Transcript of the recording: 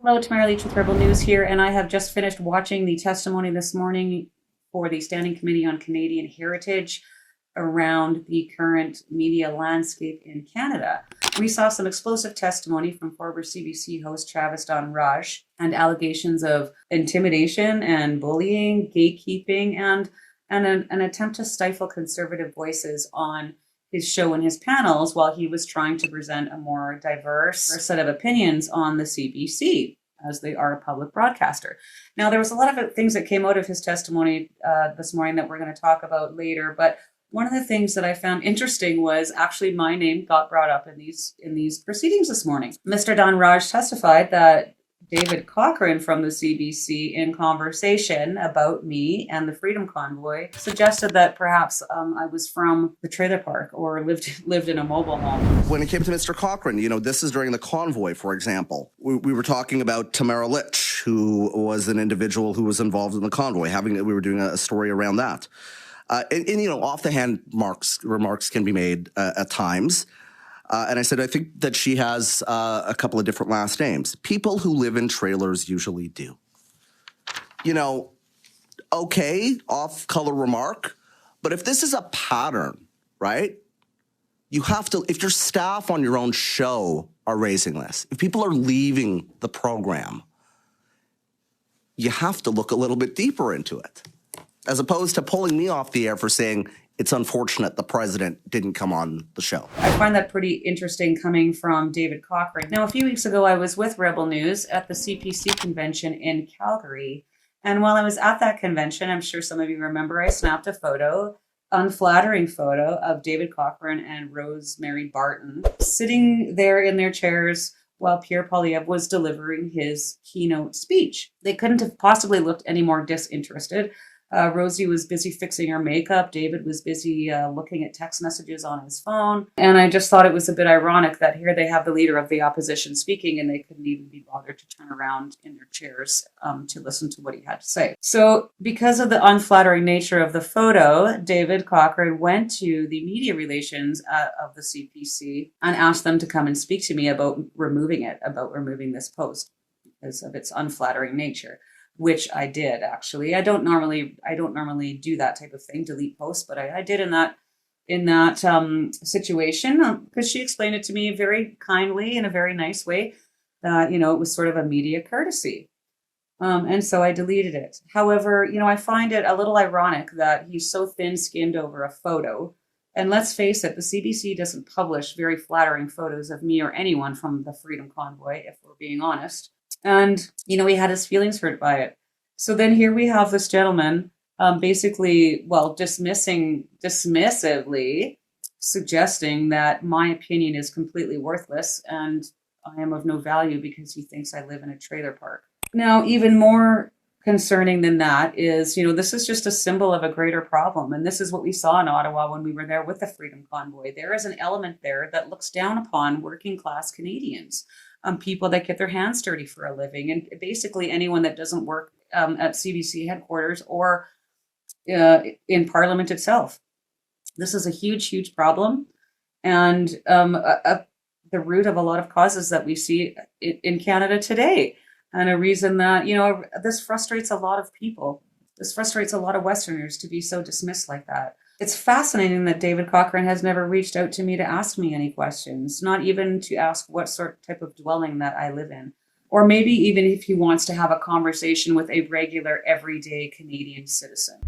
Hello, Tamara Leach with Rebel News here, and I have just finished watching the testimony this morning for the Standing Committee on Canadian Heritage around the current media landscape in Canada. We saw some explosive testimony from former CBC host Travis Don Raj and allegations of intimidation and bullying, gatekeeping, and an attempt to stifle conservative voices on his show and his panels while he was trying to present a more diverse set of opinions on the CBC, as they are a public broadcaster. Now, there was a lot of things that came out of his testimony this morning that we're going to talk about later, but one of the things that I found interesting was actually my name got brought up in these proceedings this morning. Mr. Don Raj testified that David Cochrane from the CBC, in conversation about me and the Freedom Convoy, suggested that perhaps I was from the trailer park or lived in a mobile home. When it came to Mr. Cochrane, this is during the convoy, for example. We were talking about Tamara Litch, who was an individual who was involved in the convoy. We were doing a story around that. Off-the-hand remarks can be made at times. And I said, I think that she has a couple of different last names. People who live in trailers usually do. Okay, off-color remark. But if this is a pattern, right, you have to, if your staff on your own show are raising this, if people are leaving the program, you have to look a little bit deeper into it, as opposed to pulling me off the air for saying, it's unfortunate the president didn't come on the show. I find that pretty interesting coming from David Cochrane. Now, a few weeks ago, I was with Rebel News at the CPC convention in Calgary. And while I was at that convention, I'm sure some of you remember, I snapped a unflattering photo of David Cochrane and Rosemary Barton sitting there in their chairs while Pierre Poilievre was delivering his keynote speech. They couldn't have possibly looked any more disinterested. Rosie was busy fixing her makeup. David was busy looking at text messages on his phone. And I just thought it was a bit ironic that here they have the leader of the opposition speaking and they couldn't even be bothered to turn around in their chairs to listen to what he had to say. So because of the unflattering nature of the photo, David Cochrane went to the media relations of the CPC and asked them to come and speak to me about removing this post because of its unflattering nature. Which I did, actually. I don't normally do that type of thing, delete posts, but I did in that situation because she explained it to me very kindly in a very nice way that it was sort of a media courtesy, and so I deleted it. However, I find it a little ironic that he's so thin-skinned over a photo. And let's face it, the CBC doesn't publish very flattering photos of me or anyone from the Freedom Convoy, if we're being honest. And, he had his feelings hurt by it. So then here we have this gentleman dismissively suggesting that my opinion is completely worthless and I am of no value because he thinks I live in a trailer park. Now, even more concerning than that is, this is just a symbol of a greater problem. And this is what we saw in Ottawa when we were there with the Freedom Convoy. There is an element there that looks down upon working class Canadians. People that get their hands dirty for a living, and basically anyone that doesn't work at CBC headquarters or in Parliament itself. This is a huge, huge problem, and the root of a lot of causes that we see in Canada today, and a reason that, this frustrates a lot of people. This frustrates a lot of Westerners to be so dismissed like that. It's fascinating that David Cochrane has never reached out to me to ask me any questions, not even to ask what type of dwelling that I live in, or maybe even if he wants to have a conversation with a regular, everyday Canadian citizen.